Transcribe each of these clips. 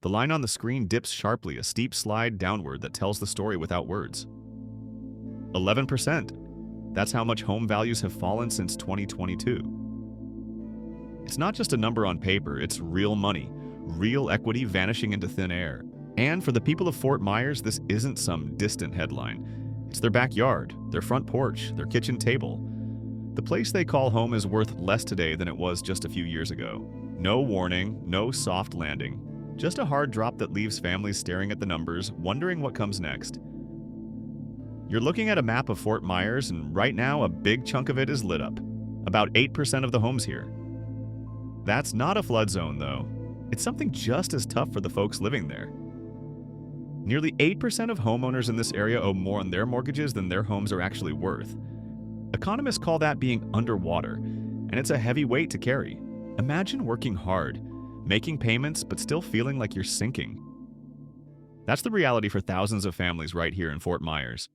The line on the screen dips sharply, a steep slide downward that tells the story without words. 11%. That's how much home values have fallen since 2022. It's not just a number on paper, it's real money, real equity vanishing into thin air. And for the people of Fort Myers, this isn't some distant headline. It's their backyard, their front porch, their kitchen table. The place they call home is worth less today than it was just a few years ago. No warning, no soft landing. Just a hard drop that leaves families staring at the numbers, wondering what comes next. You're looking at a map of Fort Myers, and right now a big chunk of it is lit up. About 8% of the homes here. That's not a flood zone, though. It's something just as tough for the folks living there. Nearly 8% of homeowners in this area owe more on their mortgages than their homes are actually worth. Economists call that being underwater, and it's a heavy weight to carry. Imagine working hard, making payments, but still feeling like you're sinking. That's the reality for thousands of families right here in Fort Myers.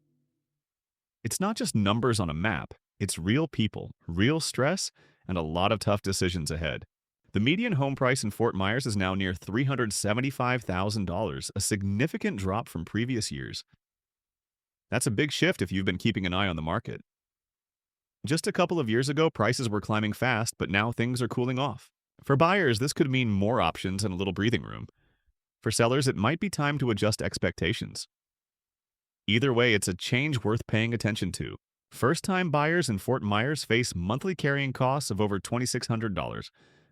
It's not just numbers on a map, it's real people, real stress, and a lot of tough decisions ahead. The median home price in Fort Myers is now near $375,000, a significant drop from previous years. That's a big shift if you've been keeping an eye on the market. Just a couple of years ago, prices were climbing fast, but now things are cooling off. For buyers, this could mean more options and a little breathing room. For sellers, it might be time to adjust expectations. Either way, it's a change worth paying attention to. First-time buyers in Fort Myers face monthly carrying costs of over $2,600,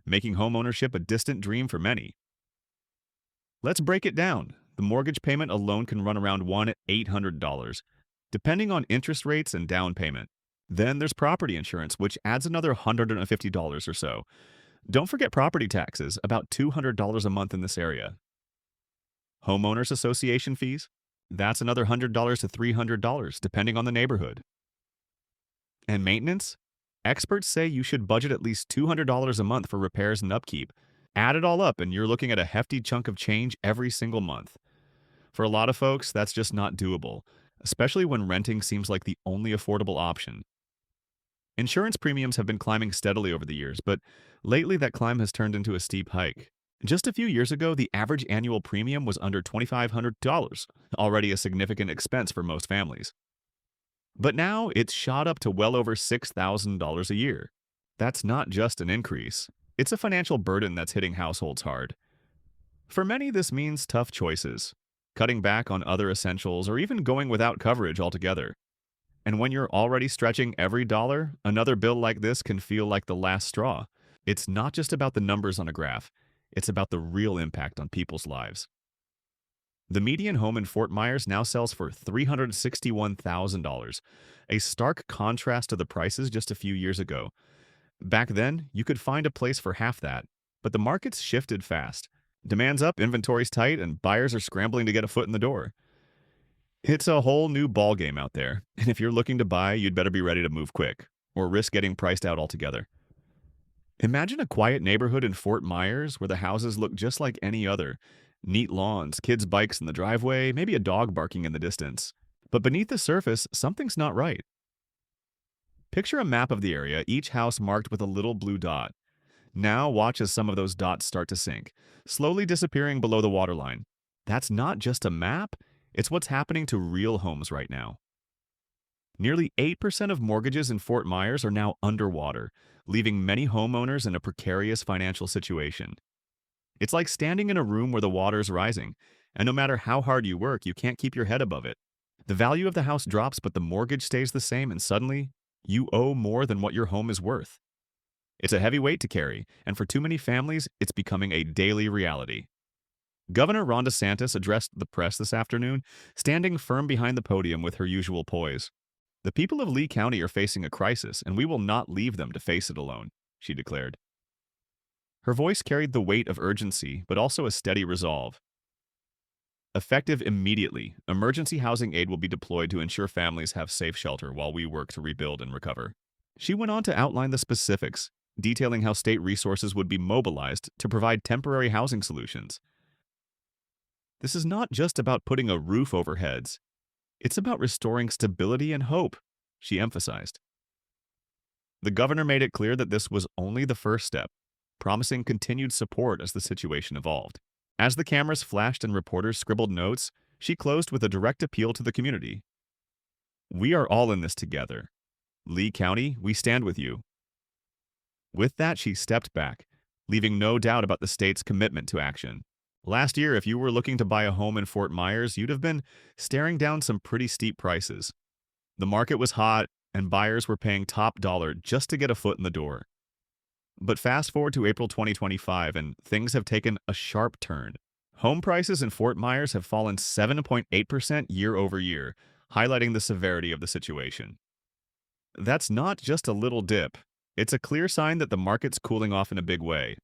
making homeownership a distant dream for many. Let's break it down. The mortgage payment alone can run around $800, depending on interest rates and down payment. Then there's property insurance, which adds another $150 or so. Don't forget property taxes, about $200 a month in this area. Homeowners association fees? That's another $100 to $300, depending on the neighborhood. And maintenance? Experts say you should budget at least $200 a month for repairs and upkeep. Add it all up, and you're looking at a hefty chunk of change every single month. For a lot of folks, that's just not doable, especially when renting seems like the only affordable option. Insurance premiums have been climbing steadily over the years, but lately that climb has turned into a steep hike. Just a few years ago, the average annual premium was under $2,500, already a significant expense for most families. But now it's shot up to well over $6,000 a year. That's not just an increase. It's a financial burden that's hitting households hard. For many, this means tough choices, cutting back on other essentials or even going without coverage altogether. And when you're already stretching every dollar, another bill like this can feel like the last straw. It's not just about the numbers on a graph. It's about the real impact on people's lives. The median home in Fort Myers now sells for $361,000, a stark contrast to the prices just a few years ago. Back then, you could find a place for half that, but the market's shifted fast. Demand's up, inventory's tight, and buyers are scrambling to get a foot in the door. It's a whole new ballgame out there, and if you're looking to buy, you'd better be ready to move quick, or risk getting priced out altogether. Imagine a quiet neighborhood in Fort Myers where the houses look just like any other. Neat lawns, kids' bikes in the driveway, maybe a dog barking in the distance. But beneath the surface, something's not right. Picture a map of the area, each house marked with a little blue dot. Now watch as some of those dots start to sink, slowly disappearing below the waterline. That's not just a map, it's what's happening to real homes right now. Nearly 8% of mortgages in Fort Myers are now underwater, leaving many homeowners in a precarious financial situation. It's like standing in a room where the water's rising, and no matter how hard you work, you can't keep your head above it. The value of the house drops, but the mortgage stays the same, and suddenly, you owe more than what your home is worth. It's a heavy weight to carry, and for too many families, it's becoming a daily reality. Governor Ronda Santis addressed the press this afternoon, standing firm behind the podium with her usual poise. The people of Lee County are facing a crisis, and we will not leave them to face it alone, she declared. Her voice carried the weight of urgency, but also a steady resolve. Effective immediately, emergency housing aid will be deployed to ensure families have safe shelter while we work to rebuild and recover. She went on to outline the specifics, detailing how state resources would be mobilized to provide temporary housing solutions. This is not just about putting a roof over heads. It's about restoring stability and hope, she emphasized. The governor made it clear that this was only the first step, promising continued support as the situation evolved. As the cameras flashed and reporters scribbled notes, she closed with a direct appeal to the community. "We are all in this together. Lee County, we stand with you." With that, she stepped back, leaving no doubt about the state's commitment to action. Last year, if you were looking to buy a home in Fort Myers, you'd have been staring down some pretty steep prices. The market was hot, and buyers were paying top dollar just to get a foot in the door. But fast forward to April 2025, and things have taken a sharp turn. Home prices in Fort Myers have fallen 7.8% year over year, highlighting the severity of the situation. That's not just a little dip. It's a clear sign that the market's cooling off in a big way.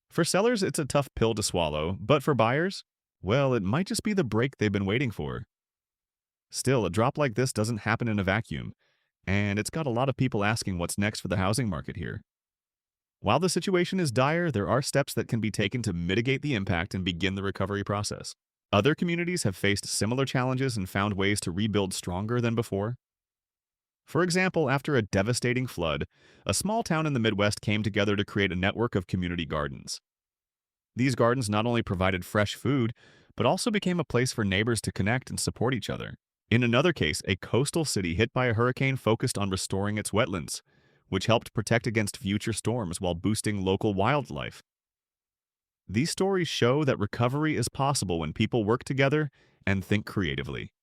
For sellers, it's a tough pill to swallow, but for buyers, well, it might just be the break they've been waiting for. Still, a drop like this doesn't happen in a vacuum, and it's got a lot of people asking what's next for the housing market here. While the situation is dire, there are steps that can be taken to mitigate the impact and begin the recovery process. Other communities have faced similar challenges and found ways to rebuild stronger than before. For example, after a devastating flood, a small town in the Midwest came together to create a network of community gardens. These gardens not only provided fresh food, but also became a place for neighbors to connect and support each other. In another case, a coastal city hit by a hurricane focused on restoring its wetlands, which helped protect against future storms while boosting local wildlife. These stories show that recovery is possible when people work together and think creatively.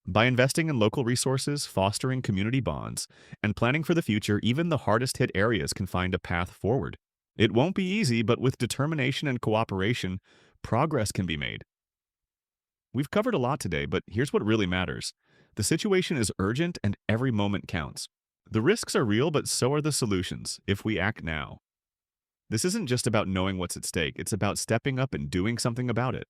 By investing in local resources, fostering community bonds, and planning for the future, even the hardest-hit areas can find a path forward. It won't be easy, but with determination and cooperation, progress can be made. We've covered a lot today, but here's what really matters. The situation is urgent and every moment counts. The risks are real, but so are the solutions, if we act now. This isn't just about knowing what's at stake, it's about stepping up and doing something about it.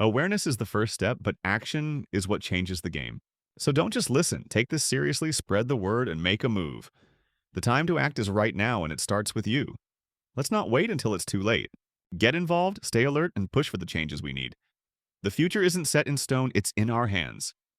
Awareness is the first step, but action is what changes the game. So don't just listen, take this seriously, spread the word, and make a move. The time to act is right now, and it starts with you. Let's not wait until it's too late. Get involved, stay alert, and push for the changes we need. The future isn't set in stone, it's in our hands.